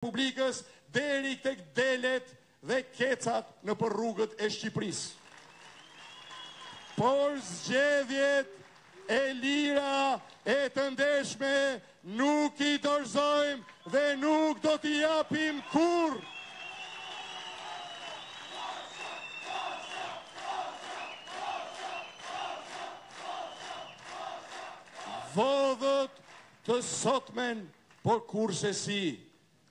Republikës deri tek delet dhe kecat në për rrugët e Shqipërisë. Por zgjedhjet e lira e të ndeshme nuk i dorëzojmë dhe nuk do t'i japim kurrë. Vodhët të sotmen, por kurse si,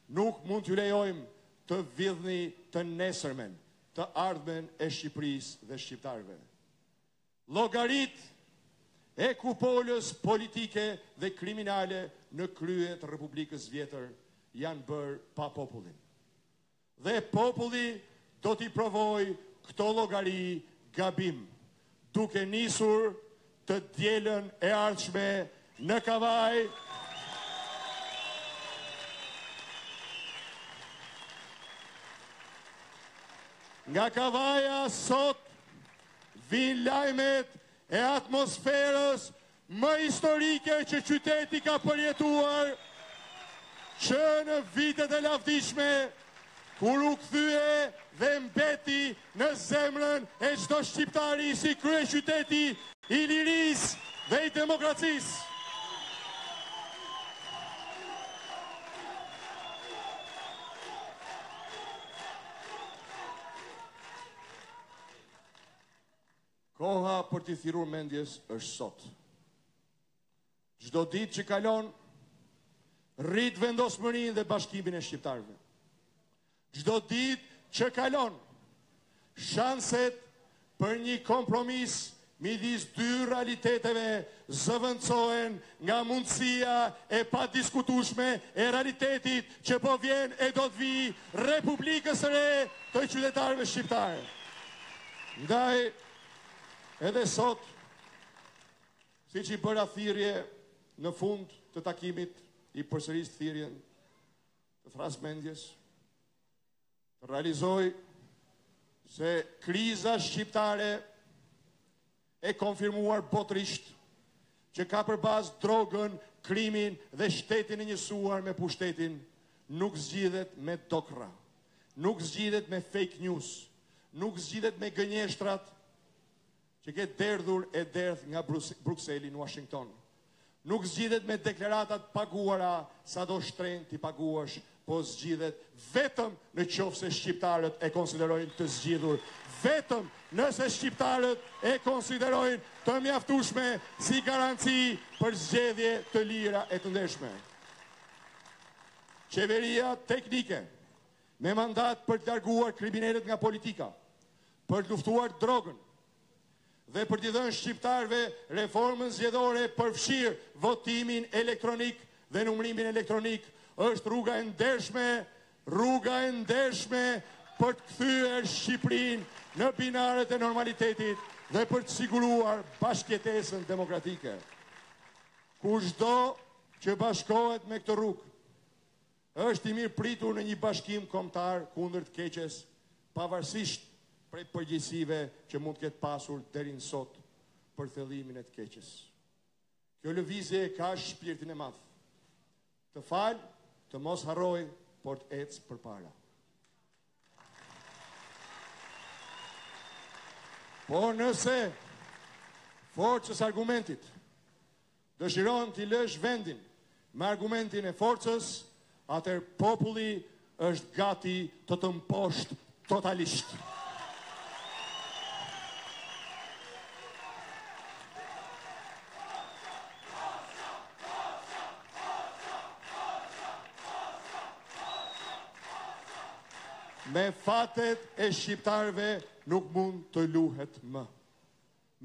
nuk mund t'ju lejojmë të vidhni të nesërmen, të ardhmen e Shqipërisë dhe shqiptarëve. Llogarit e kupolës politike dhe kriminale në krye të Republikës Vjetër janë bërë pa popullin. Dhe populli do t'i provoj këto llogari gabim, duke nisur të dielën e ardhshme në Kavaj, nga Kavaja sot vijnë lajmet e atmosferës më historike që qyteti ka përjetuar, që në vitet e lavdishme, kur u kthye dhe mbeti në zemrën e çdo shqiptari si kryeqyteti i lirisë dhe i demokracisë. Koha për t'i thirrur mendjes është sot. Çdo ditë që kalon, rrit vendosmërinë dhe bashkimin e shqiptarëve. Çdo ditë që kalon, shanset për një kompromis midis dy realiteteve zëvendësohen nga mundësia e padiskutueshme e realitetit që po vjen e do të vijë Republikës së re të qytetarëve shqiptarë. Ndaj edhe sot, si që i bëra thirrje në fund të takimit, i përsëris thirrjen të thrasmendjes, të realizoj se kriza shqiptare e konfirmuar botërisht që ka për bazë drogën, krimin dhe shtetin e njësuar me pushtetin, nuk zgjidhet me dokra, nuk zgjidhet me fake news, nuk zgjidhet me gënjeshtrat që ke derdhur e derdh nga Brukseli në Washington. Nuk zgjidhet me deklaratat paguara, sa do shtrenjtë t'i paguash, po zgjidhet vetëm në qoftë se shqiptarët e konsiderojnë të zgjidhur, vetëm nëse shqiptarët e konsiderojnë të mjaftueshme si garanci për zgjedhje të lira e të ndeshme. Qeveria teknike, me mandat për të larguar kriminalet nga politika, për të luftuar drogën, dhe për t'i dhënë shqiptarëve reformën zgjedhore përfshirë votimin elektronik dhe numërimin elektronik, është rruga e ndershme për të kthyer Shqipërinë në binaret e normalitetit dhe për të siguruar bashkëjetesën demokratike. Kushdo që bashkohet me këtë rrugë, është i mirë pritur në një bashkim kombëtar kundër të keqes, pavarësisht prej përgjegjësive që mund të ketë pasur deri në sot për thellimin e të keqes. Kjo lëvizje ka shpirtin e madh. Të fal, të mos harroj, por të ecë përpara. Por nëse forcës argumentit dëshiron t'i lësh vendin me argumentin e forcës, atëherë populli është gati të të mposhtë totalisht. Me fatet e shqiptarëve nuk mund të luhet më.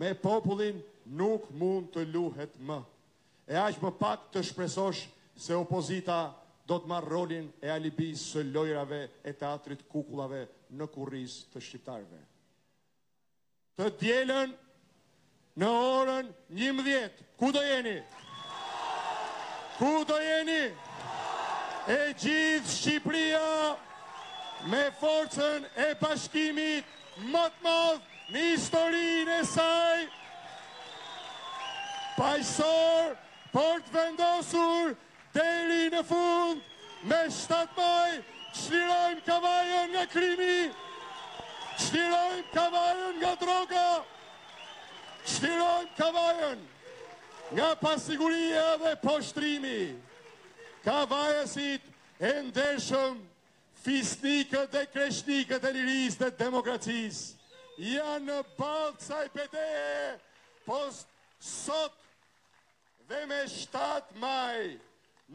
Me popullin nuk mund të luhet më. E aq më pak të shpresosh se opozita do të marrë rolin e alibis së lojrave e teatrit kukullave në kurriz të shqiptarëve. Të dielën në orën 11, ku do jeni? Ku do jeni? E gjithë Shqipëria me forcën e bashkimit më të madh në historinë e saj, paqësor, por të vendosur deri në fund Me 7 maj, çlirojmë Kavajën nga krimi, çlirojmë Kavajën nga droga, çlirojmë Kavajën nga pasiguria dhe poshtrimi. Kavajësit e ndershëm, fisnikët dhe kreshnikët e lirisë dhe demokracisë janë në balë kësaj betejë, po sot dhe me 7 maj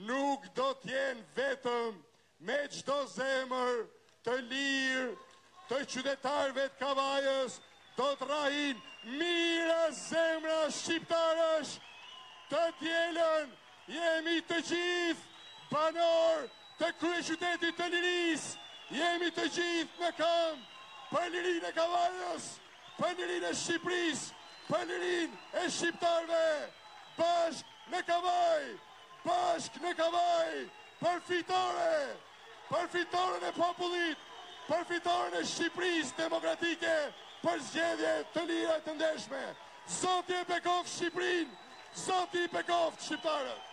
nuk do t'jenë vetëm me çdo zemër të lirë të qytetarëve të Kavajës, do t'rrahin mira zemra shqiptarësh. Të dielën jemi të gjithë banor të kryeqytetit të lirisë, jemi të gjithë në këmbë për lirinë e Kavajës, për lirinë e Shqipërisë, për lirinë e shqiptarëve, bashk në Kavaj, bashk në Kavaj, për fitoren e popullit, për fitoren e Shqipërisë demokratike, për zgjedhje të lira të ndershme. Zoti e bekoft Shqipërinë, Zoti i bekoft shqiptarët.